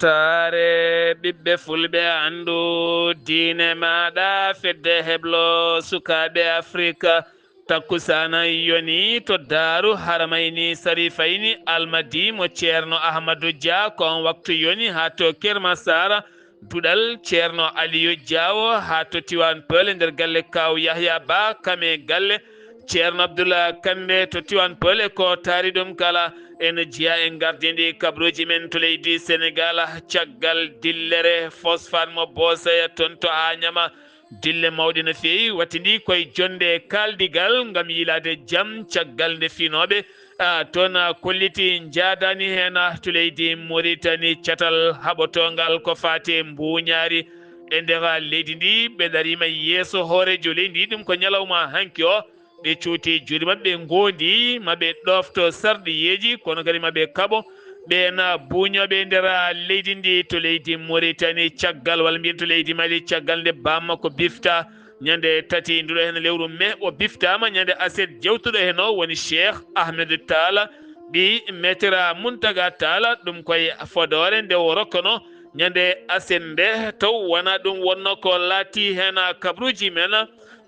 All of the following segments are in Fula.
ɓamtare ɓiɓɓe fulɓe andu diine maɗa fedde heblo sukaɓe afrique takkusana yoni to daaru haramayni sarifayni almadi mo ceerno ahmadou dia kon waktu yoni ha to Kerma Sara duɗal ceerno aliou diawo ha to Tiwan Peulh nder galle kaw Yahya Ba kame galle ceerno Abdoullah Kande to Tiwan Peulh ko taari ɗum kala ene jiya en gardidi kabruji men to leydi Sénégal caggal dillere phosphate mo Boseya toon to Agnama dille mawɗe no fewi wattidi koye jonde kaldigal gam yilade jaam caggal nde finoɓe toon kolliti jadani hen to leydi Mauritanie catal haɓotogal ko fate mbuñari e nder leydi ndi ɓe darima yeeso hoorejo leydi ɗum ko ñalawma hanki o ɓe cuuti juuɗe mabɓe gondi maɓe ɗofto sarɗiyeji kono kadi maɓe kaaɓo ɓena buñoɓe nder leydi ndi to leydi Mauritanie caggal walla mbiyen to leydi Mali caggal nde bamma ko bifta ñande tati nduɗo hen lewru mai o biftama ñande aset jewtuɗo hen o woni Cheikh Ahmed Talla ɓi maître Muntaga Talla ɗum koye Fodore nde o rokkono ñande aset nde taw wona ɗum wonno ko laati hen kabruji men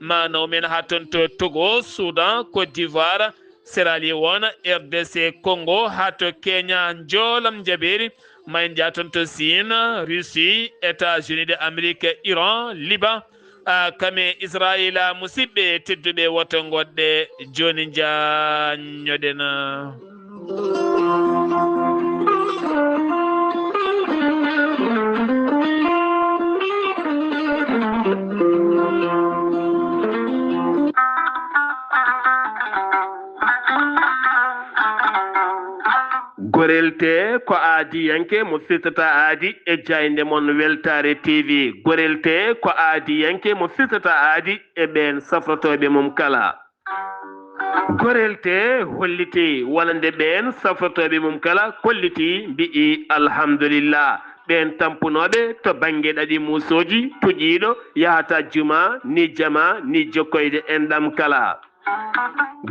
manaw men ha toon to Togo Soudan Côte d'Ivoire Sierra Leone RDC Congo ha to Kenya joolam jaɓeri ma en jaa toon to Chine Russie États-Unis d'Amérique Iran Liban kame Israël musidɓe tedduɓe woto goɗɗe joni jañoɗen gorelte ko aadi yanke mo firtata aadi e jayde mon Weltare TV gorelte ko aadi yanke mo firtata aadi e ɓen safratoɓe mum kala gorelte holliti walande ɓen safratoɓe mum kala kolliti mbi'i alhamdulillah ɓen tampunoɓe to banggue ɗaɗi musoji puƴiɗo yahata juma ni jama ni jokkoyde enɗam kala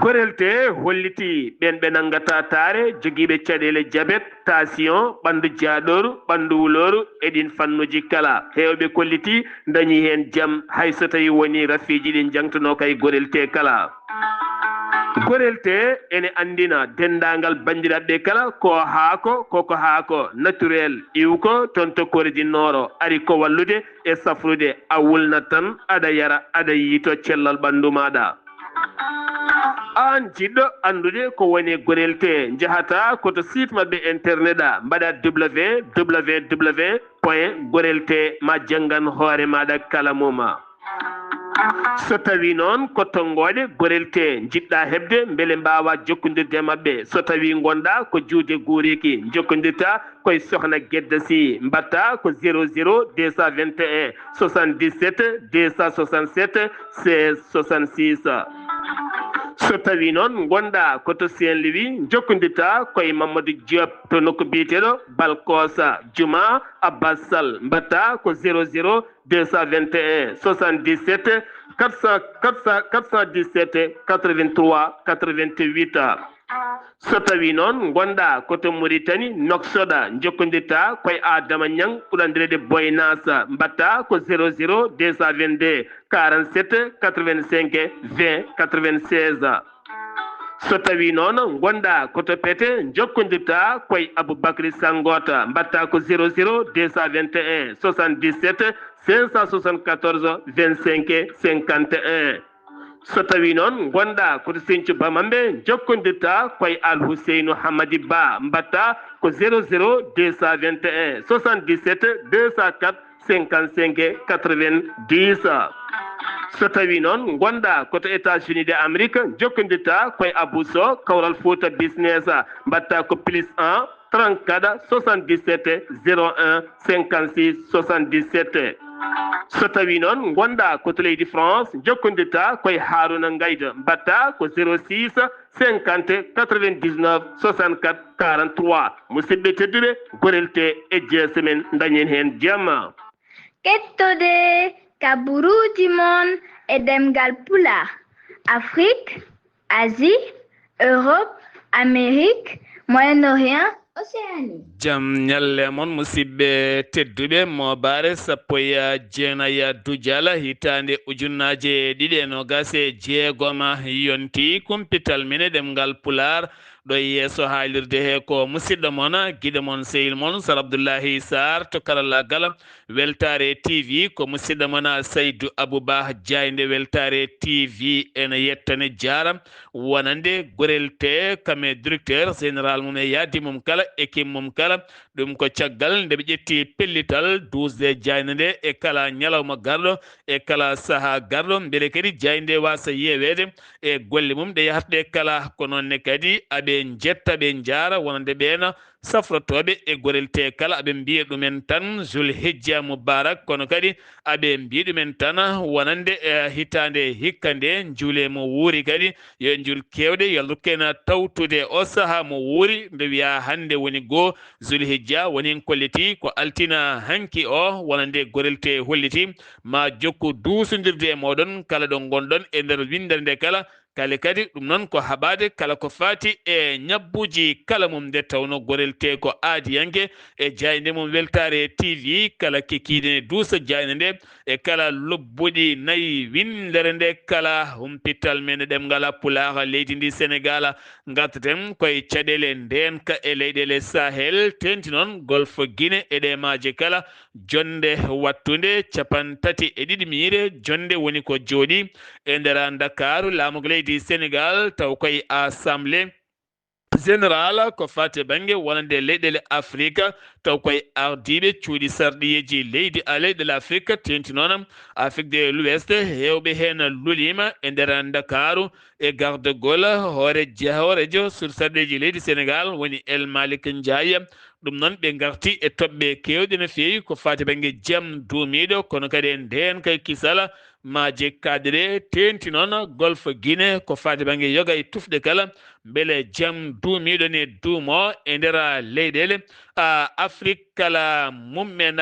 gorelte holliti ɓen ɓe nangata taare joguiɓe caɗele diabète tension ɓandu jaaɗoru ɓandu wuloru eɗin fannuji kala hewɓe kolliti dañi hen jaam hayso tawi woni rafiji ɗin jangtuno kay gorelte kala gorelte ene andina dendagal bandiraɓe kala ko haako koko haako naturel iwko toon to Kordi Nord ari ko wallude e safrude a wulnat tan aɗa yara aɗa yiito cellal ɓandu maɗa an jiɗɗo andude ko woni gorelte jahata koto site mabɓe internet mbaɗa www.gorelte ma janggan hoore maɗa kala muma so tawi noon ko tongoɗe gorelte jiɗɗa hebde beele mbawa jokkodirde mabɓe so tawi gonɗa ko juude guuriki jokkodirta koye sohna Guedda Sy mbatta ko 00 221 77 267 16 66 so tawi noon gonɗa koto Saint-Louis jokkodirta koye Mamadou Diop to nokku biyeteɗo Balkosa Juma Abbas Sall mbatta ko 00 221 77 417 83 88 so tawi noon gonɗa koto Mauritanie Noksoɗa jokkodirta koye Adama Niang ɓuurandirede Boynasa mbatta ko 00 222 47 85 20 96 so tawi noon gonɗa koto Pété jokkodirta koye Aboubacry Sangota mbatta ko 00 221 77 574 25 51 so tawi noon gonɗa koto Sinthiou Bamamɓe jokkodirta koye Al Houseynou Hamadi Ba mbatta ko 00 221 77 204 55 90 so tawi noon gonɗa koto États-Unis d'Amérique jokkodirta koye Abousso Kawral Fouta Business mbatta ko +1 34 77 01 56 77 so tawi noon gonɗa koto leydi France jokkodirta koye Harouna Ngayda mbatta ko 06 50 99 64 43 musidɓe tedduɓe gorelte e jeese men dañen hen jamma kettude kaburuji mon e demgal pula Afrique Asie Europe Amérique Moyen-Orient Océanie. jam nyalle mon musidɓe tedduɓe mo bare sappo e jeenaya dujala hitande ujunnaje ɗiɗi e nogas e jeegoma yonti kumpital mine ɗemgal pular ɗo yeeso haalirde he ko musidɗo mon guiɗo mon sehil mon sar abdoullahi sar to karallagal weltare tv ko musidɗo mon saydou abouba diayde weltare tv ene yettane jaram wonande gorel te kame directeur général mum e yaadi mum kala équipe mum kala ɗum ko caggal nde ɓe ƴetti pellital 12 jayde nde e kala ñalawma garɗo e kala saaha garɗo beele kadi jayde wasa yewede e golle mum ɗe yahatɗe kala ko nonne kadi aɓe jetta ɓe jaara wonande ɓeena safrotoɓe e gorel te kala aɓe mbiya ɗumen tan jul hejja moubarak kono kadi aɓe mbiya ɗumen tan wonande hitande hikka nde juule mo wuuri kadi yo jul kewɗe yo lukkena tawtude o saaha mo wuuri nde wiya hande woni goo zulhijja woni kolliti ko altina hanki o wonande gorel te holliti ma jokku duusodirde e moɗon kala ɗo gonɗon e nder windere nde kala kale kadi ɗum noon ko haɓade kala ko fati e ñabbuji kala mum nde tawno gorel te ko aadiyanke e jayde mum weltare tv kala kekiɗe duusa jayde nde e kala lobbuɗi nayyi windere nde kala humpital men ɗemgal pulaar leydi ndi sénégal gartaten koye caɗele ndenka e leyɗele sahel tenti noon golfo guine e ɗe maaje kala jonde wattude 32 miire jonde woni ko jooɗi e nder dakaru laamugo leydi sénégal taw koye assemblée général ko fate banggue wonande leyɗele afrique taw koye ardiɓe cuuɗi sarɗiyeji leydi leyɗele afrique tenti noon afrique de l'ouest hewɓe hen lulima e nder dakaru e gardegol hoorejo sur sarɗeji leydi sénégal woni El Malick Ndiaye ɗum noon ɓe garti e toɓɓe kewɗe no fewi ko fate banggue jaam duumiɗo kono kadi en nden kay kisala maaje kadire tenti noon golfe guine ko fate banggue yoga e tufɗe kala beele jaam duumiɗo ne duumo e nder leyɗele afrique kala mummen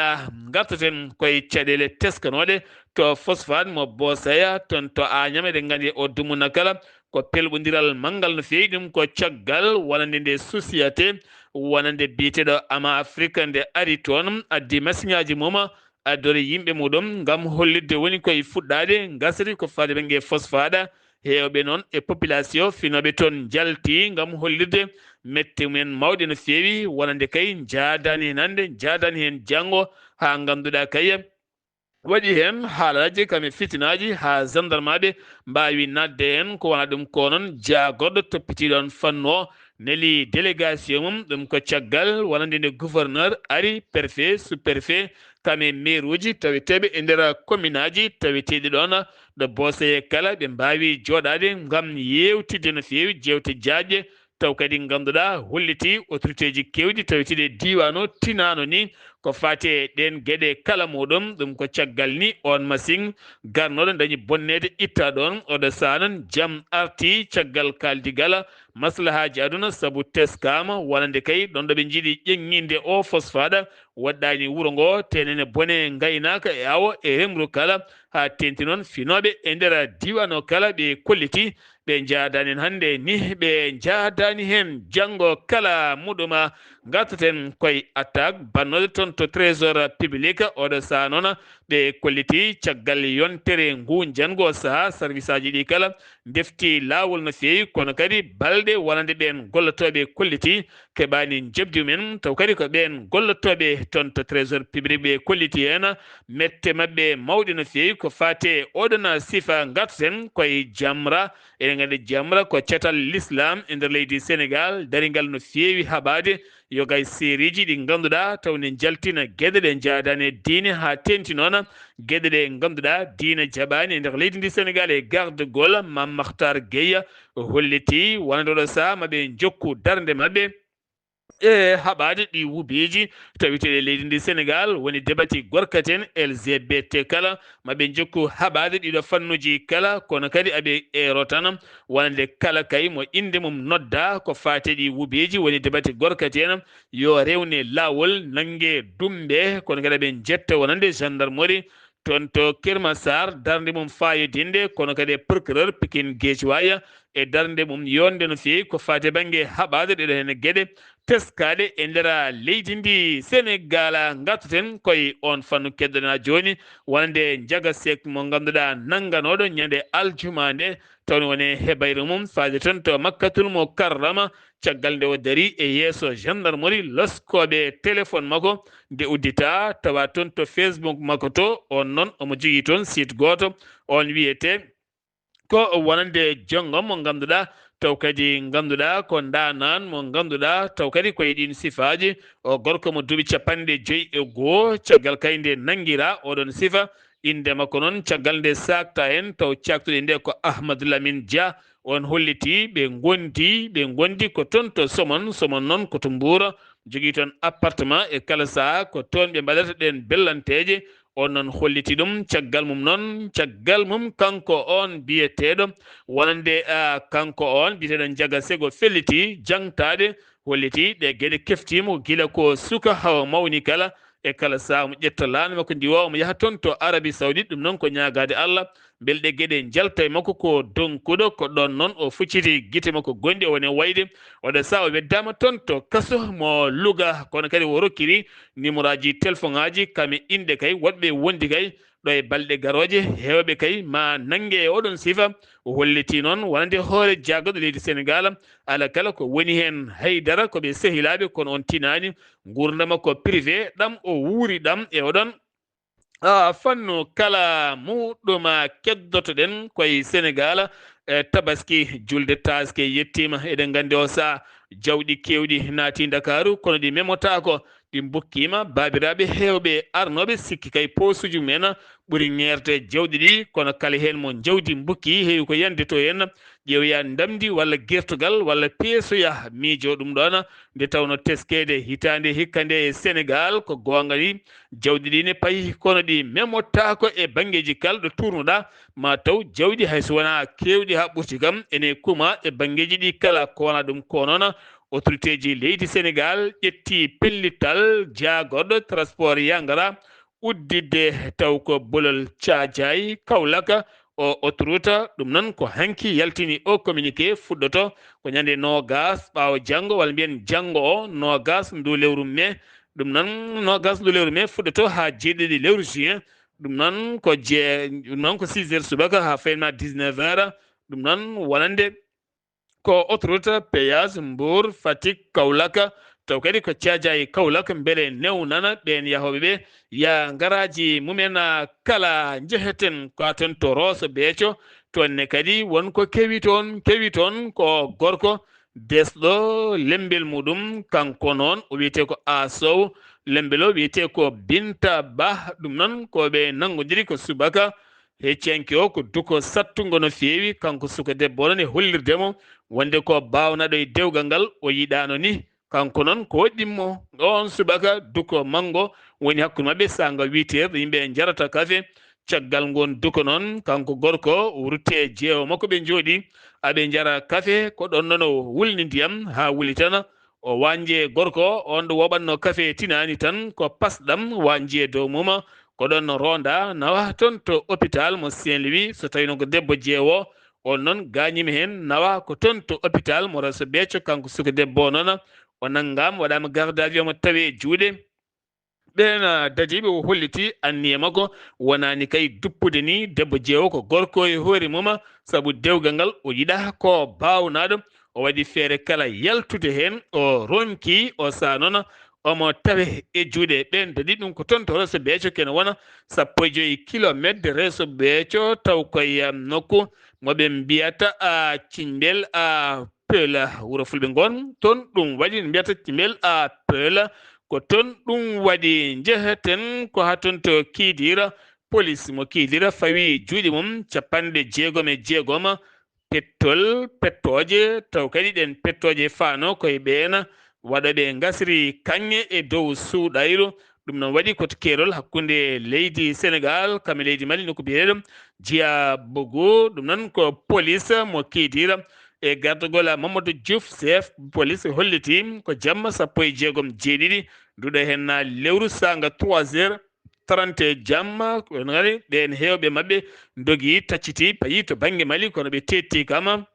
gartaten koye caɗele teskanoɗe to phosphade mo Bossaya toon to Agname eɗen gandi o dumuna kala ko pelɓodiral manggal no fewi ɗum ko caggal wonande nde société wonande biteɗo ama afrique nde ari toon addi masiŋaji mum addori yimɓe muɗum gam hollidde woni koye fuɗɗade gasri ko fade ɓengue phosphade hewɓe noon e population finoɓe toon jalti gam hollirde mette mumen mawɗe no fewi wonande kay jadani hen hande jadani hen janggo ha ganduɗa kay waɗi hen haalaji kame fitinaji ha gendarme aɓe mbawi nadde hen ko wona ɗum ko noon jagorɗo toppitiɗon fannu o neli délégation mum ɗum ko caggal wonande nde gouverneur ari préfet sous préfet kame maire uji taweteɓe e nder commune aji taweteɗi ɗon ɗo Bossaya kala ɓe mbawi joɗade gam yewtidde no fewi jewte jajƴe taw kadi ganduɗa holliti autorité ji kewɗi taweteɗi e diwan o tinano ni ko fati e ɗen gueɗe kala muɗum ɗum ko caggal ni on machine garnoɗo dañi bonnede itta ɗon oɗo saaha noon jaam arti caggal kaldigal maslahaji aduna saabu teskama wonande kay ɗon ɗo ɓe jiiɗi ƴeŋŋinde o phosphade waɗɗani wuuro ngo tenene bone gaynaka e awo e remru kala ha tenti noon finoɓe e nder diwan o kala ɓe kolliti ɓe jadani hen hande ni ɓe jadani hen janggo kala muɗuma gartaten koye attaque bannode toon to trésor public oɗo saaha noon ɓe kolliti caggal yontere ngu jango saaha service aji ɗi kala defti lawol no fewi kono kadi balɗe wonande ɓen gollotoɓe kolliti keɓani jebdi mumen taw kadi ko ɓen gollotoɓe toon to trésor public ɓe kolliti hen mette mabɓe mawɗe no fewi ko fate oɗon sifa gartaten koye Jamra eɗen gandi Jamra ko cetal l'islam e nder leydi sénégal daarigal no fewi haɓade yogay sériji ɗi ganduɗa tawne jaltina gueɗe ɗe jadani e diine ha tenti noon gueɗe ɗe ganduɗa diine jaɓani e nder leydi ndi sénégal e gardegol Mame Makhtar Gueye holliti wonande oɗo saaha maɓe jokku darde mabɓe e haɓade ɗi wubeji taweteɗe leydi ndi sénégal woni debati gorkaten lgbt kala maɓe jokku haɓade ɗiɗo fannuji kala kono kadi aɓe ero tan wonande kala kay mo inde mum nodda ko fate ɗi wubeji woni debati gorkaten yo rewne lawol nanggue dumɓe kono kadi aɓe jetta wonande gendarmerie toon to Keur Massar darde mum fayodinde kono kadi procureur Pikine Guédiawaye e darnde mum yonde no fewi ko fate banggue haɓade ɗeɗo hen gueɗe teskade e nder leydi ndi Sénégal gattoten koye on fannu keddoɗen ha joni wonande Ndiaga Seck mo ganduɗa nangganoɗo ñande aljuma nde tawni wone hebayre mum faade ton to Makkatul Mukarrama caggal nde o dari e yeeso gendarmerie loskoɓe téléphone makko nde uddita tawa toon to Facebook makko to on noon omo jogui toon site goto on wiyete ko wonande jonggam mo ganduɗa taw kadi ganduɗa ko ndanan mo ganduɗa taw kadi koye ɗin sifaji o gorko mo duuɓi 51 caggal kay nde nanguira oɗon sifa inde makko noon caggal nde sakta en taw caktuɗe nde ko Ahmadou Lamine Dia on holliti ɓe gondi ko toon to Somone noon koto Mbour jogui toon appartement e kala saaha ko toon ɓe mbaɗata ɗen bellanteje on noon holliti ɗum caggal mum kanko on biyeteɗo wonande kanko on biyeteɗo Ndiaga Seck o felliti jangtade holliti ɗe gueɗe keftimo guila ko suka hawa mawni kala e kala saaha mo ƴetta laana makko ndi o mo yaha toon to Arabie Saoudite ɗum noon ko ñagade Allah beele ɗe gueɗe jalta e makko ko donkuɗo ko ɗon noon o fucciti guite makko gonɗi o wone wayde oɗo saaha o weddama toon to kaso mo Louga kono kadi o rokkiri numéro aji téléphone aji kame inde kay woɗɓe wondi kay ɗo e balɗe garoje hewɓe kay ma nangue e oɗon sifa o holliti noon wonande hoore jaggaɗo leydi Sénégal ala kala ko woni hen haydara koɓe sehilaɓe kono on tinani gurdama ko privé ɗam o wuuri ɗam e oɗon fannu kala muɗum keddotoɗen koye Sénégal tabaski julde taske yettima eɗen gandi o saaha jawɗi kewɗi naati Dakaru kono ɗi memotako ɗi bukkima babiraɓe hewɓe arnoɓe sikki kay posuji mumen ɓuuri ngerte jawɗi ɗi kono kala hen mo jawdi bukki heewi ko yande to henna ƴeewoya ndamdi walla guertogal walla peesoya miijo ɗum ɗon nde tawno teskede hitande hikka nde e Sénégal ko gonga ni jawɗi ɗi ne paayi kono ɗi memottako e banggueji kala ɗo turnuɗa ma taw jawɗi hayso wona kewɗi ha ɓurti kam ene kuma e banggueji ɗi kala ko wona ɗum ko noon autorité ji leydi Sénégal ƴetti pellital jagorɗo transport yangara uddidde taw ko bolol Thiadiaye Kaolack o autoroute ɗum noon ko hanki yaltini o communiqué fuɗɗoto ko ñande nogas ɓaawo janggo walla mbiyen janggo o nogas ndu lewru mai ɗum noon nogas ndu lewru mai fuɗɗoto ha jeeɗiɗi lewru juin ɗum noon ko 6 heures subaka ha fayma 19 heures ɗum noon wonande ko autoroute péage Mbour Fatick Kaolack taw kadi ko Thiadiaye Kaolack beele newnana ɓen yahoɓe ɓe ya garaji mumen kala jeheten ko ton to Rosso Béthio tonne kadi wonko kewi toon ko gorko desɗo lembel muɗum kanko noon o wiyete ko Asow lembel o wiyete ko Binta Ba ɗum noon koɓe nanggodiri ko subaka heccenki o ko duko sattugo no fewi kanko suka debbo noon e hollirdemo wonde ko bawnaɗo e dewgal ngal o yiɗano ni kanko noon ko waɗɗimmo on subaka duko mango woni hakkude mabɓe sanga 8 heures yimɓe jarata kafe caggal ngon duko noon kanko gorko rutte jeewo makko ɓe jooɗi aɓe jara kafe ko ɗon noon o wulni ndiyam ha wuli tan o wanje gorko on ɗo woɓanno kafe tinani tan ko pasɗam wanje dow muma ko ɗon ronda nawa toon to hôpital mo Saint-Louis so tawi noon ko debbo jeewo on noon gañima hen nawa ko toon to hôpital mo Rosso Béthio kanko suka debbo noon o nanggama waɗama garde à vue mo tawi juuɗe ɓen dajiɓe o holliti anniye makko wonani kay duppude ni debbo jeewo ko gorko e hoore mum saabu dewgal ngal o yiɗa ko bawnaɗo o waɗi feere kala yaltude hen o ronki o saa noon omo tawe e juuɗe ɓen daɗi ɗum ko toon to Rosso Béthio kene wona 15 kilométre Rosso Béthio taw koye nokku moɓe mbiyata Cimbel Peul wuuro fulɓe gon toon ɗum waɗi mbiyata Cimbel Peul ko toon ɗum waɗi jeheten ko ha toon to Kidira police mo Kidira fawi juuɗe mum 66 pettoje taw kadi ɗen pettoje fano koye ɓen waɗoɓe gasri kanŋe e dow suuɗayru ɗum noon waɗi koto keerol hakkude leydi Sénégal kame leydi Mali nokku biyeɗum Djiya Bougou ɗum noon ko police mo Kidira e gardogol Mamadou Diouf chef police holliti ko jamma 16 nduɗo hen lewru sanga 3 heures 30 jamma ngari ɓen hewɓe mabɓe dogui tacciti payi to banggue Mali kono ɓe tetti kam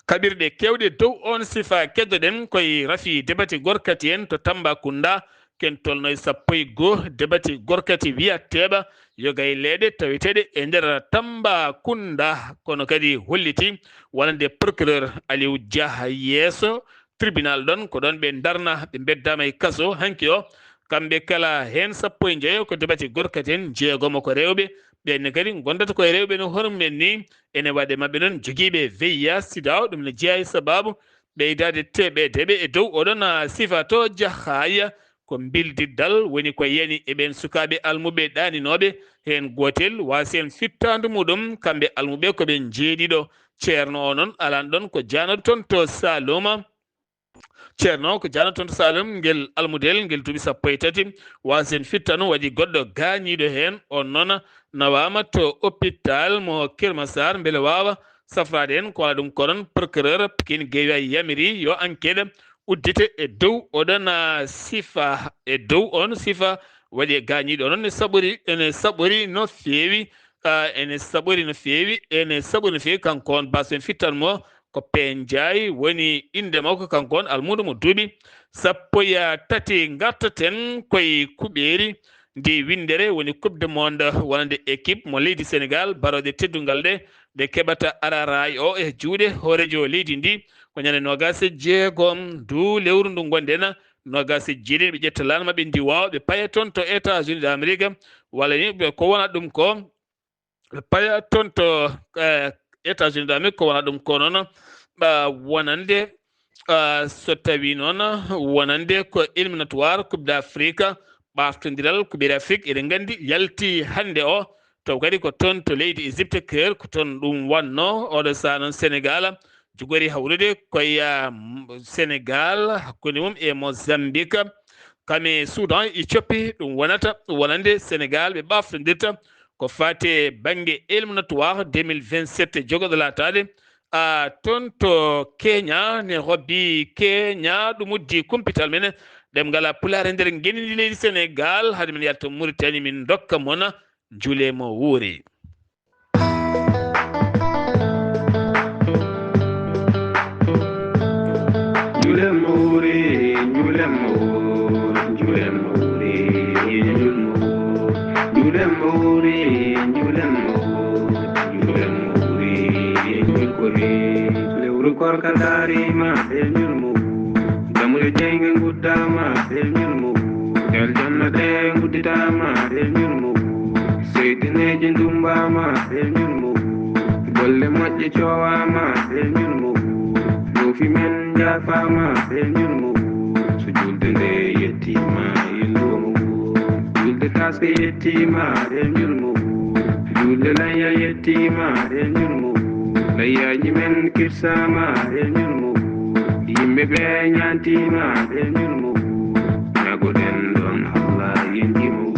kabirɗe kewɗe dow on sifa keddoɗen koye rafi debati gorkati en to Tambacounda ken tolnoye 15 debati gorkati wiyateɓa yogay leɗe taweteɗe e nder Tambacounda kono kadi holliti wonande procureur Aliou Dia yeeso tribunal ɗon ko ɗon ɓe darna ɓe beddama e kaso hanki o kamɓe kala hen 15 ko debati gorkati en 6 ko rewɓe ɓenne kadi gondata koye rewɓe no hono men ni ene waɗe mabɓe noon joguiɓe VIH sida ɗum ne jeeya e sababu ɓeydade teɓedeɓe e dow oɗon sifa to jahaya ko bildiddal woni ko yani eɓen sukaɓe almuɓe ɗaninoɓe hen gotel wasi en fittadu muɗum kamɓe almuɓe koɓe jeeɗiɗo ceerno o noon alan ɗon ko janoɗo toon to Saloma ceerno ko janoɗo toon to Salum guel almudel guel duuɓi 13 wasi en fittanu waɗi goɗɗo gañiɗo hen on noon nawama to hôpital mo Kermassar beele wawa safrade en ko waɗa ɗum ko ɗon procureur Pikine Guédiawaye yamiri yo enquête uddite e dow oɗon sifa e dow on sifa waɗi e gañiɗo noon ene saɓori no fewi ene saɓori no fewi ene saɓori no fewi kanko on baso en fittanmo ko Pendiaye woni inde makko kanko on almudo mo duuɓi 13 gartaten koye kuɓeri ndi windere woni coupe du monde wonande équipe mo leydi Sénégal baroɗe teddungal ɗe keɓata araray o e juuɗe hoorejo leydi ndi ko ñande 26 du lewru ndu gonɗen 27 ɓe ƴetta lana mabɓe ndi wawa ɓe paya toon to États-Unis d'Amérique walla ni ko wona ɗum ko ɓe paya toon to États-Unis d'Amérique ko wona ɗum ko noon wonande so tawi noon wonande ko éliminatoire coupe d'Afrique ɓaftodiral ko ɓiiri Afrique eɗen gandi yalti hande o taw kadi ko toon to leydi Égypte keur ko toon ɗum wanno oɗo saaha noon Sénégal jogori hawrude koye Sénégal hakkude mum e Mozambique kame Soudan Éthiopie ɗum wonata wonande Sénégal ɓe ɓaftodirta ko fate banggue éliminatoire 2027 jogoɗo latade toon to Kenya ne hobbi Kenya ɗum uddi kumpital men ɗemgal pulare nder guenidi leydi Sénégal haade men yalta Mauritanie min dokka mona julemo wuuri korka darima el nyurmu jamule jenge nguddama el nyurmu del janna de ngudditama el nyurmu seydineje ndumbama el nyurmu golle moƴƴe cowama el nyurmu luufi men jafama el nyurmu so julde nde yettima yellumo julde taske yettima el nyurmu julde layya yettima el nyurmu layyaji men kirsama el nyurmu yimɓe ɓe ñantima el nyurmu nagoɗen ɗon Allah yendimo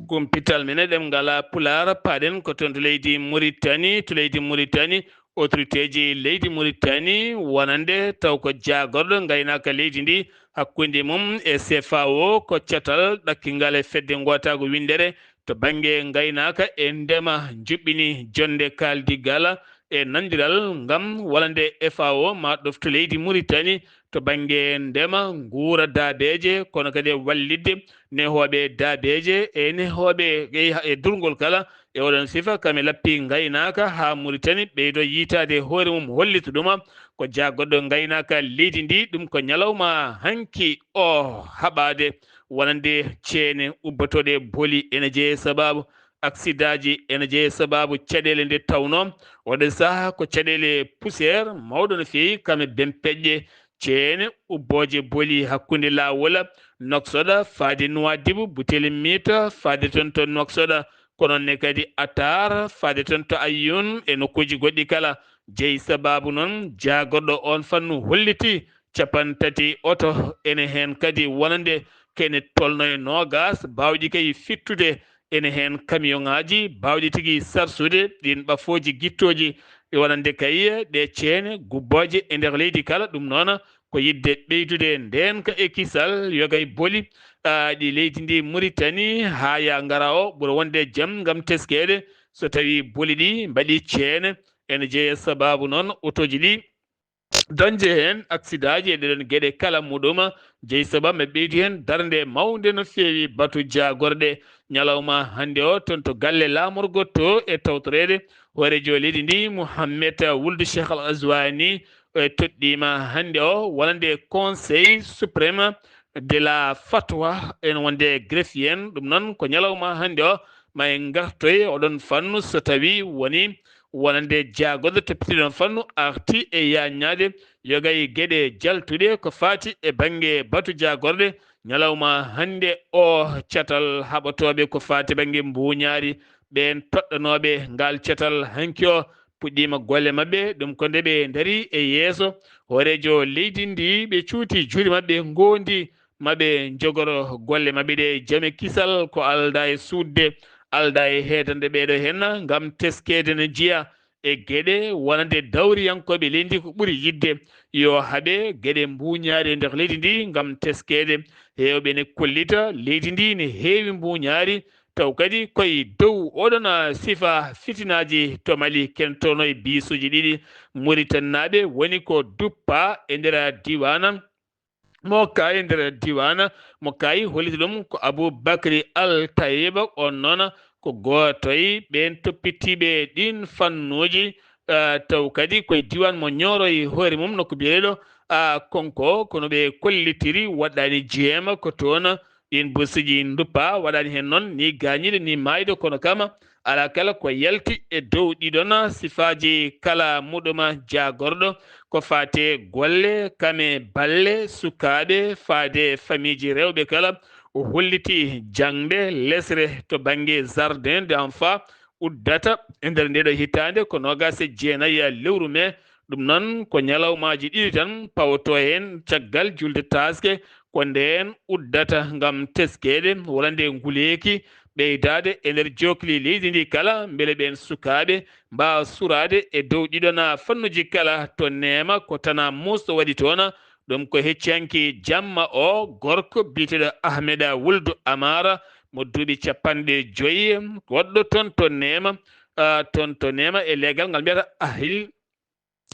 kumpital mene ɗemgal pular paɗen ko toon to leydi Mauritanie autorité ji leydi Mauritanie wonande taw ko jagorɗo gaynaka leydi ndi hakkude mum e CFAO ko cetal ɗakkingal e fedde gotago windere to banggue gaynaka e ndema juɓɓini jonde kaldigal e nandiral ngam walande FAO ma ɗofto leydi Mauritanie to banggue ndema guura daabeje kono kadi wallidde nehoɓe daabeje e nehoɓe e durgol kala e oɗon sifa kame lappi gaynaka ha Mauritanie ɓeydo yitade hoore mum hollita ɗuma ko jaggoɗɗo gaynaka leydi ndi ɗum ko ñalawma hanki o haɓade wonande ceene ubbotoɗe booli ene jeeye sababu accident ji ene jeeye sababu caɗele nde tawno oɗo saaha ko caɗele poussiére mawɗo no fewi kame bempeƴƴe ceene ubboje booli hakkude lawol noksoɗa faade Nouadhibou Bouteli Mita faade toon to noksoɗa kononne kadi Atar faade toon to Ayoune e nokkuji goɗɗi kala jeeyi sababu noon jagorɗo on fannu holliti 30 oto ene hen kadi wonande kene tolno e nogas bawɗi kay fittude ene hen camion ngaji bawɗi tigui sarsude ɗin ɓafoji guittoji e wonande kay ɗe ceene gubboje e nder leydi kala ɗum noon ko yidde ɓeydude ndenka e kisal yogay booli ɗi leydi ndi Mauritanie ha ya ngara o ɓuura wonde jaam gam teskede so tawi booli ɗi mbaɗi ceene ene jeeya sababu noon otoji ɗi dañde hen accident ji e ɗeɗon gueɗe kala muɗuma jeeyi saba mi ɓeydi hen darde mawde no feewi batu jagorɗe ñalawma hande o toon to galle lamorgo to e tawtorede horejo leydi ndi Mouhamed Wuld Cheikh Al Azwani e toɗɗima hande o wonande conseil suprême de la fatwa en wonde greffier en ɗum noon ko ñalawma hande o ma en gartoy oɗon fannu so tawi woni wonande jagode toppitiɗon fannu arti e yaññade yogay gueɗe jaltuɗe ko fati e banggue batu jagorɗe ñalawma hande o catal haɓatoɓe ko fati banggue mbuñaari ɓen toɗɗanoɓe ngal catal hanki o puɗɗima golle mabɓe ɗum ko nde ɓe daari e yeeso horejo leydi ndi ɓe cuuti juuɗe mabɓe gondi maɓe jogoro golle mabɓe ɗe jaame kisal ko alda e sudde alda e heedande ɓeɗo henna gam teskede no jiiya e gueɗe wonande dawriyankoɓe leydi ndi ko ɓuuri yidde yo haaɓe gueɗe mbuñaari e nder leydi ndi gam teskede hewɓe ne kollita leydi ndi ne heewi mbuñaari taw kadi koye dow oɗon sifa fitinaji to Mali ken tono e bisuji ɗiɗi Mauritanie woni ko duppa e nder diwana mo kayi e nder diwana mo kayi holliti ɗum ko Aboubacry Al Tayiba on noon ko gotoy ɓen toppitiɓe ɗin fannuji taw kadi koye diwan mo Nioro e hoore mum nokko biyeɗo konko kono ɓe kollitiri waɗɗani jeema ko toon ɗin bossiji duppa waɗani hen noon ni gañiɗo ni mayde kono kama ala kala ko yalti e dow ɗiɗon sifaji kala muɗuma jagorɗo ko fate golle kame balle sukaɓe faade famille rewɓe kala o holliti jangde lesre to banggue jardin d'enfant uddata e nder ndeɗo hitande ko nogas e jeenayyi lewru mai ɗum noon ko ñalawmaji ɗiɗi tan pawoto hen caggal julde taske ko nden uddata gam teskede wonande nguleki ɓeydade e nder jokli leydi ndi kala beele ɓen sukaɓe mbawa surade e dow ɗiɗon fannuji kala to nema ko tana musto waɗi toon ɗum ko heccanki jamma o gorko biteɗo Ahmed Wuld Amara mo duuɓi 50 goɗɗo toon to nema e legal ngal mbiyata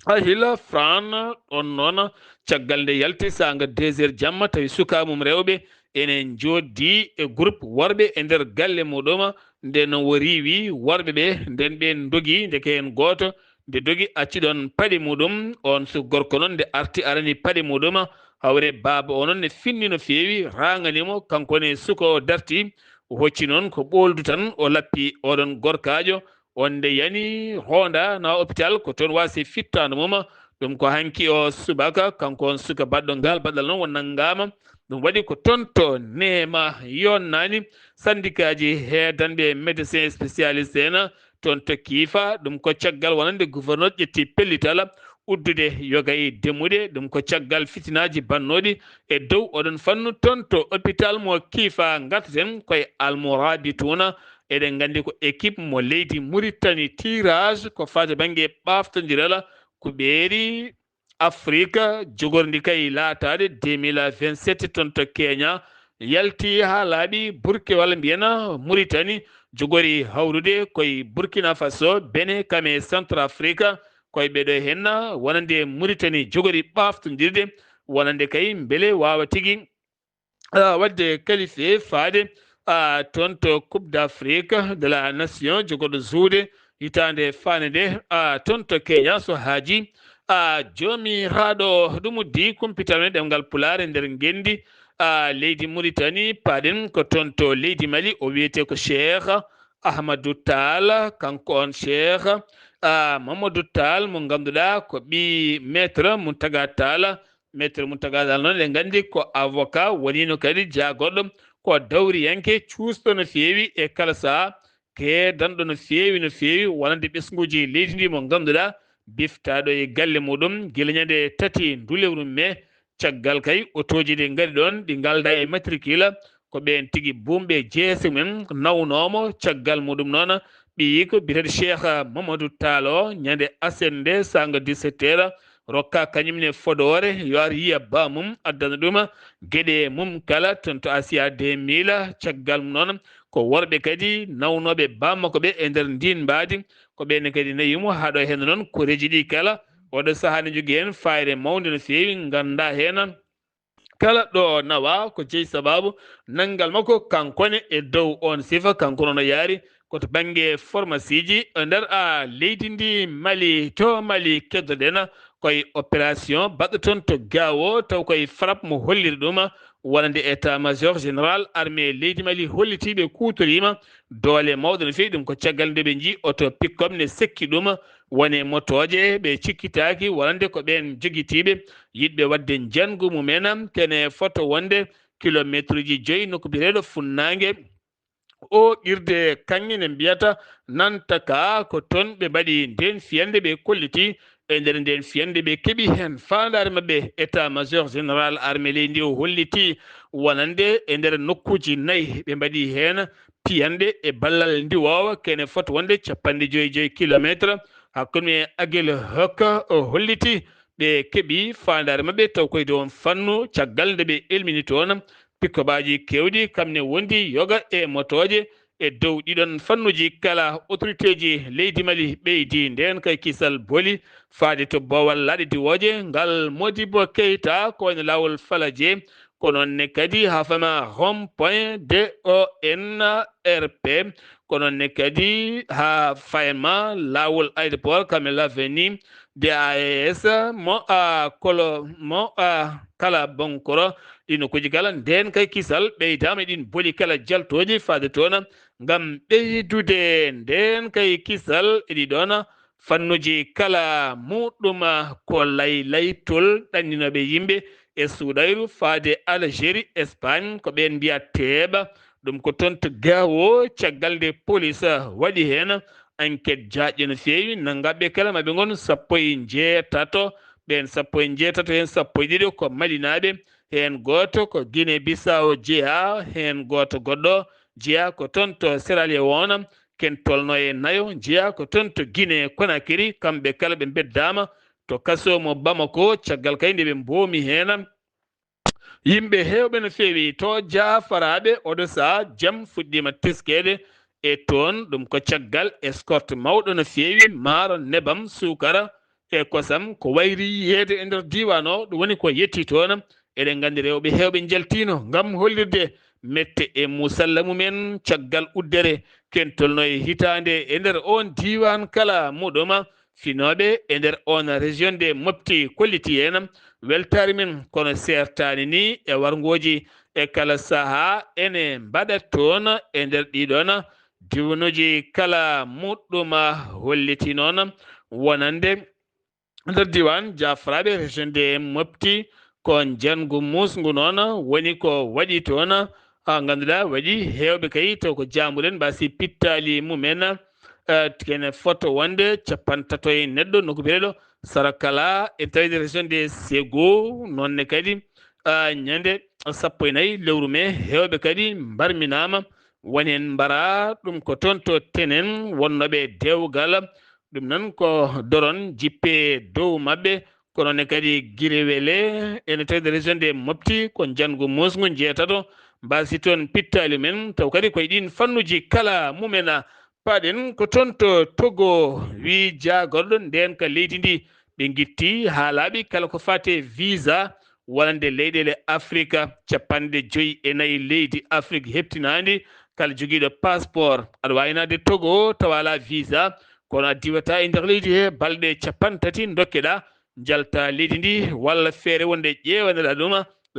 ahila fran on noon caggal nde yalti saga 2 heures jamma tawi sukamum rewɓe enen joddi e groupe worɓe e nder galle muɗum nden wo riwi worɓe ɓe nden ɓen dogi deke hen goto nde dogi acciɗon paɗe muɗum on so gorko noon nde arti arani paɗe muɗum hawre baba o noon ne finni no fewi raganimo kankone suka o darti o hocci noon ko ɓoldu tan o lappi oɗon gorkajo on nde yani honda na hôpital ko toon wasi fittano mum ɗum ko hanki o subaka kanko on suka baɗɗo ngal baɗɗal noon o naggama ɗum waɗi ko toon to nema yonnani syndicat ji heedanɓe médecin spécialiste en toon to kiifa ɗum ko caggal wonande gouverneur ƴetti pellital uddude yogay demude ɗum ko caggal fitinaji bannoɗi e dow oɗon fannu toon to hôpital mo kiifa gartaten koye almorabi tuna eɗen gandi ko équipe mo leydi Mauritanie tirage ko fate banggue ɓaftodiral ko ɓeeri Afrique jogordi kay laatade 2027 toon to Kenya yalti ha laaɓi Burki walla mbiyana Mauritanie jogori hawrude koye Burkina Faso Benin kame Centrafrique koye ɓeɗo henna wonande Mauritanie jogori ɓaftodirde wonande kay beele wawa tigui wadde qualifié faade toon to Coupe d'Afrique de la Nation jogoɗo juude hitande fanede toon to Kenya so haaji jomiraɗo ɗum uddi kumpital men ɗemgal pulare nder gendi leydi Mauritanie paɗen ko toon to leydi Mali o wiyete ko Cheikh Ahmadou Tall kanko on Cheikh Mamadou Tall mo ganduɗa ko ɓi maître Mountaga Tall maître Mountaga Tall noon eɗen gandi ko avocat wonino kadi jagoɗɗo ko dawriyanke cuusto no feewi e kala saha keedanɗo no feewi wonande ɓesguji leydi ndi mo ganduɗa biftaɗo e galle muɗum guila ñande 3 ndulewru mai caggal kay otoji ɗi gaari ɗon ɗi galda e matricule ko ɓen tigui bumɓe jeese mumen nawnomo caggal muɗum noon ɓiyi ko biteɗo Cheikh Mamadou Tall o ñande asende sanga 17 heures rokka kañumne fodore yo ar yiya ba mum addana ɗum gueɗe mum kala toon to Asia 2000 caggal mum noon ko worɓe kadi nawnoɓe bammakko ɓe e nder ndin mbadi ko ɓenne kadi nayimo haɗo hen noon ko reji ɗi kala oɗo sahani jogi hen fayre mawde no fewi ganda hen kala ɗo nawa ko jeeyi sababu nangal makko kankone e dow on sifa kanko no yaari koto banggue pharmacie ji e nder leydi ndi Mali to Mali keddoɗen koye opération baɗɗo toon to gawo taw koye frappe mo holliri ɗum wonande état major général armée leydi Mali hollitiɓe kutorima doole mawɗo no fewi ɗum ko caggal nde ɓe jii auto pick-up ne sekki ɗum wone motoje ɓe cikkitaki wonande ko ɓen joguitiɓe yiɗɓe wadde jangu mumen kene foto wonde kilométre ji 5 nokko bireɗo funnague o ɓirde kanŋe ne mbiyata nanta ka ko toon ɓe mbaɗi nden fiyande ɓe kolliti e nder nden fiyande ɓe keeɓi hen fandare mabɓe état major général armée leydi ndi o holliti wonande e nder nokkuji 4 ɓe mbaɗi hen piyande e ballal ndiwowa kene foto wonde 55 kilométre hakkude Aguel Hokka o holliti ɓe keeɓi fandare mabɓe taw koye dow fannu caggal nde ɓe elmini toon pikkobaji kewɗi kamne wondi yoga e motoje e dow ɗiɗon fannuji kala autorité ji leydi Mali ɓeydi nden kay kisal booli faade to bowal laaɗe diwoje ngal Modibo Keita ko wayno lawol Faladie ko noonne kadi ha fama rond point DONRP ko noonne kadi ha fayma lawol aéroport Kamel Avenue DAS mo kala bonkoro ɗino kuji kala nden kay kisal ɓeydama ɗin booli kala jaltoji faade toon ngam ɓeydude nden kay kisal eɗi ɗon fannuji kala muɗum ko laytol ɗanninoɓe yimɓe e suuɗayru faade Algérie Espagne ko ɓen mbiya teeɓa ɗum ko toon to gawo caggal nde police waɗi hen enquête jaaƴƴe no fewi naggaɓe kala maɓe gon 16 ɓen 16 hen 12 ko malinaɓe hen goto ko Guinée Bissau jeeya hen goto goɗɗo jeeya ko toon to Sierra Leone ken tolno e nayo jeeya ko toon to Guinée Conakry kamɓe kala ɓe beddama to kaso mo Bamako caggal kay nde ɓe mboomi hen yimɓe hewɓe no fewi to jafaraɓe oɗo saha jaam fuɗɗima teskede e toon ɗum ko caggal escorte mawɗo no fewi maaro nebam sukara e kosam ko wayri yeede e nder diwan o ɗum woni ko yetti toon eɗen gandi rewɓe hewɓe jaltino ngam hollirde mette e musalla mumen caggal uddere ken tolno e hitande e nder on diwan kala muɗum finoɓe e nder on région de Mopti kolliti hen weltare men kono sertani ni e wargoji e kala saaha ene mbaɗa toon e nder ɗiɗon diwanuji kala muɗɗum holliti noon wonande nder diwan jafraɓe région de Mopti ko jangu musgu noon woni ko waɗi toon ganduɗa waɗi hewɓe kay taw ko jamuɗen mbasi pittali mumen kene photo wonde 50 neɗɗo noko bireɗo Sarakala e tawide région de Ségou nonne kadi ñande 14 lewru me hewɓe kadi mbarminama woni en mbara ɗum ko toon to tenen wonnoɓe dewgal ɗum nan ko doron jippe dow mabɓe kono ne kadi guirewele ene tawde région de Mopti ko jangu musgu jeetato mbasi toon pittali men taw kadi koye ɗin fannuji kala mumena paɗen ko toon to Togo wi jagorɗo nden ka leydi ndi ɓe guitti ha laaɓi kala ko fate visa wonande leyɗele Afrique 54 leydi Afrique heptinadi kala joguiɗo passeport aɗa wayinade Togo tawa ala visa kono a diwata e nder leydi he balɗe 30 dokkeɗa jalta leydi ndi walla feere wonde ƴewaneɗa ɗum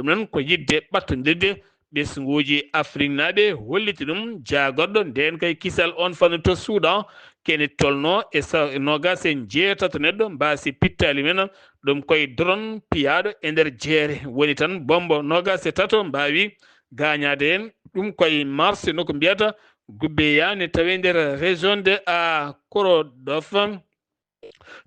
noon ko yidde ɓattodirde ɓesguji Afrique naɓe holliti ɗum jagorɗo nden kay kisal on fannu to Soudan kene tolno e 26 neɗɗo mbasi pittali men ɗum koye drone piyaɗo e nder jeere woni tan bombo 23 mbawi gañade hen ɗum koye marché noko mbiyata Goubeya ne tawi nder région de Korodof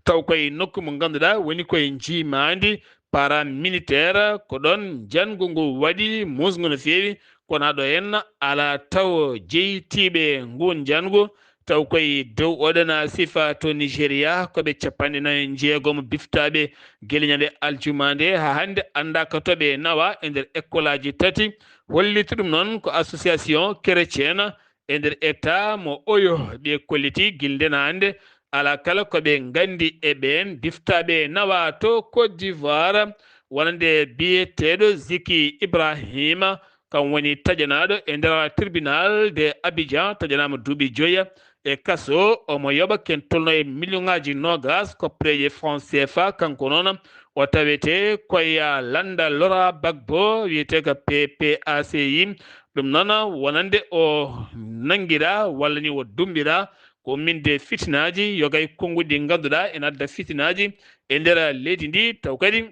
taw koye nokku mo ganduɗa woni koye jimadi paramilitaire ko ɗon jangu ngu waɗi musgu no fewi kono aɗo henna ala taw jeytiɓe ngun jangu taw koye dow oɗona sifa to Nigéria koɓe 46 biftaɓe gueleñade aljuma nde ha hande anda ko toɓe nawa e nder école aji 3 holliti ɗum noon ko association chrétienne e nder état mo oyo ɓe kolliti guilden hande ala kala ko ɓe gandi e ɓen diftaɓe nawa to Côte d'Ivoire wonande biyeteɗo Ziki Ibrahima kam woni taƴanaɗo e nder tribunal de Abidjan taƴanama duuɓi joya e kaso omo yoɓa ken tolno e million ngaji nogas koppreje franc CFA kanko noon o tawete koye landa Laurent Gbagbo wiyete ko PPACI ɗum noon wonande o nanguira walla ni o dumbira ko minde fitinaji yogay konguɗi ɗi ganduɗa ene adda fitinaji e nder leydi ndi taw kadi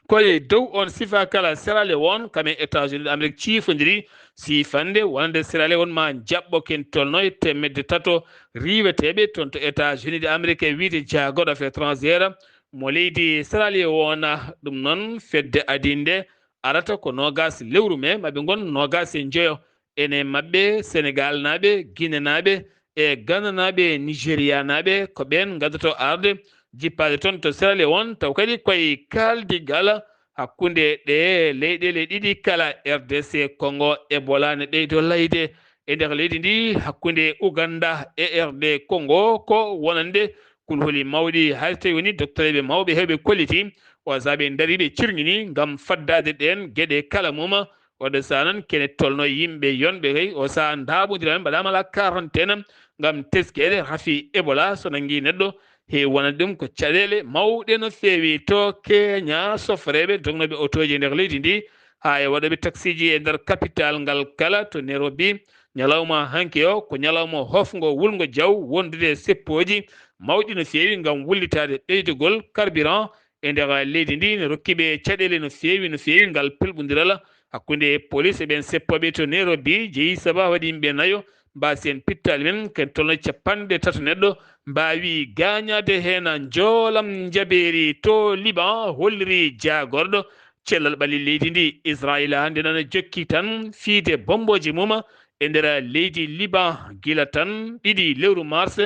koye dow on sifa kala Sierra Leone kamen États-Unis d'Amérique ciifodiri sifande wonande Sierra Leone ma jaɓɓo ken tolno e temedde tato riweteɓe toon to États-Unis d'Amérique wiide jaagoɗo affaire étrangére mo leydi Sierra Leone ɗum noon fedde adinde arata ko nogas lewru mai maɓe gon nogas e joyo ene mabɓe Sénégal naɓe Guinée naɓe e Ghana naɓe Nigéria naɓe ko ɓen gaddoto arde jippade toon to Sierra Leone taw kadi koye kaldigal hakkunde ɗe leyɗele ɗiɗi kala RDC Congo Ebola ne ɓeydo layde e nder leydi ndi hakkunde Uganda e RD Congo ko wonande kulhuli mawɗi hay tawi woni docteur eɓe mawɓe hewɓe kolliti o saaɓe daariɓe cirñini gam faddade ɗen gueɗe kala mum oɗo saha noon kene tolno yimɓe yonɓe kay o saha daɓodira mbaɗama la quarantaine gam teskede raafi Ebola so nangui neɗɗo he wonande ɗum ko caɗele mawɗe no feewi to Kenya sofreɓe dognoɓe autoji e nder leydi ndi ha e waɗoɓe taxi ji e nder capital ngal kala to Nairobi ñalawma hanki o ko ñalawma hofgo wulgo diaw wondude seppoji mawɗi no feewi gam wullitade ɓeydugol carburant e nder leydi ndi ne rokkiɓe caɗele no feewi ngal pelɓodiral hakkude police e ɓen seppoɓe to Nairobi jeeyi saba waɗi yimɓe nayo mbasi en pittali men ken tolno capanɗe tato neɗɗo mbawi gañade hen joolam jaɓeri to Liban holliri jagorɗo cellal ɓalli leydi ndi Israël hande noon jokki tan fiide bomboji mum e nder leydi Liban gila tan 2 lewru mars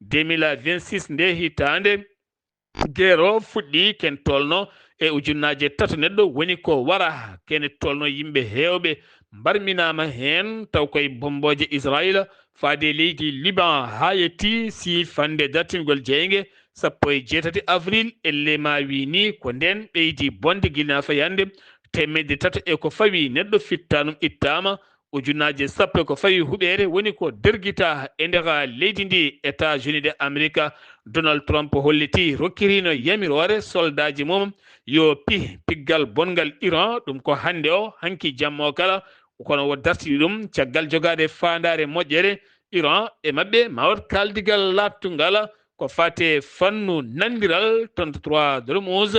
2026 nde hitande guerre fuɗɗi ken tolno e ujunnaje tato neɗɗo woni ko wara kene tolno yimɓe hewɓe mbarminama hen taw koye bomboje Israël faade leydi Liban ha yetti sifande dartingol jeygue 17 avril elle ma wini ko nden ɓeydi bonde guilna fayande temedde tato e ko fawi neɗɗo fittanum ittama ujunnaje sappo e ko fawi huɓere woni ko derguita e nder leydi ndi États-Unis d'Amérique Donald Trump holliti rokkirino yamirore soldaji mum yo piggal bongal Iran ɗum ko hande o hanki jammo kala kono wo dartiri ɗum caggal jogade fandare moƴƴere Iran e mabɓe mawat kaldigal lattugal ko fate fannu nandiral 33 Hormuz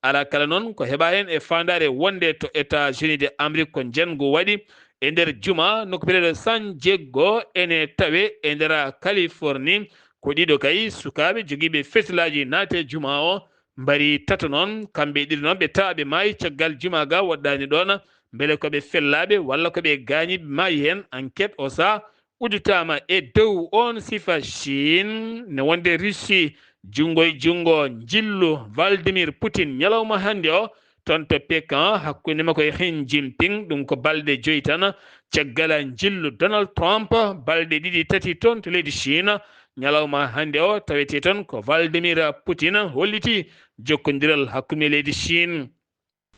ala kala noon ko heɓa hen e fandare wonde to États-Unis d'Amérique ko jengo waɗi e nder juma nokkuɓeɗe San Diego ene tawe e nder Californie ko ɗiɗo kay sukaɓe joguiɓe festilaji naate juma o mbari tato noon kamɓe ɗiɗi noon ɓe tawaɓe maayi caggal juma ga woɗɗani ɗon beele koɓe fellaɓe walla koɓe gañiɓe maayi hen enquête o saha udditama e dow on sifa Chine ne wonde Russie jungo e jungo jillu Vladimir Poutine ñalawma hande o toon to Pékin hakkude makko e Xi Jinping ɗum ko balɗe 5 tan caggal jillu Donald Trump balɗe 2-3 toon to leydi Chine ñalawma hande o tawete toon ko Vladimir Poutine holliti jokkodiral hakkude leydi Chine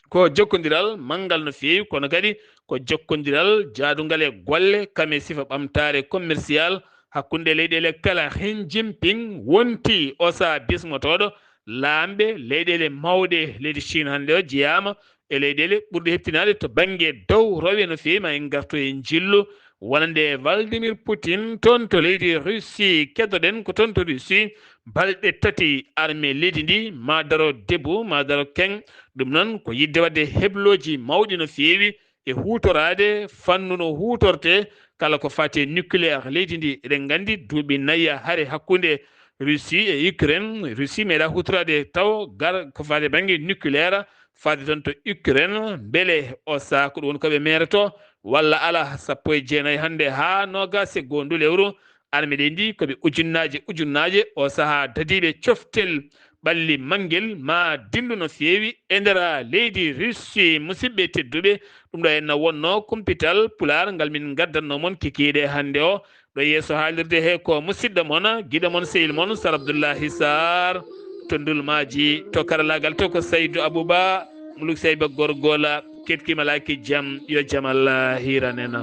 ko jokkodiral mangal no feewi kono kadi ko jokkodiral jaadugal e golle kame sifa ɓamtare commercial hakkunde leyɗele kala Xi Jinping wonti o saha bismotoɗo lamɓe leyɗele mawɗe leydi Chine hande o jeyama e leyɗele ɓurɗe heptinade to banggue dow rowe no feewi ma en garto e jillu wonande Vladimir Poutine toon to leydi Russie keddoɗen ko toon to Russie balɗe 3 armée leydi ndi ma daro debbo ma daro keng ɗum noon ko yidde wadde hebloji mawɗi no feewi e hutorade fannu no hutorte kala ko fate nucléaire leydi ndi eɗen gandi duuɓi 4 haare hakkude Russie e Ukraine Russie meeɗa hutorade taw gar ko fate banggue nucléaire fade toon to Ukraine beele o saha ko ɗum woni koɓe mereto walla ala 19 hande ha 22 lewru armée ɗe ndi koɓe ujunnaje o saha dadiɓe coftel ɓalli manguel ma dillu no feewi e nder leydi Russie musidɓe tedduɓe ɗum ɗo henna wonno kumpital pular ngal min gaddanno moon kikiɗe hande o ɗo yeeso haalirde he ko musidɗo moon guiɗo moon sehil moon Sar Abdoullahi Sarr to ndulmaji to karallagal to ko Saydou Abouba muluk Seyba gorgola ketkima laki jaam yo jaam Allah hiranena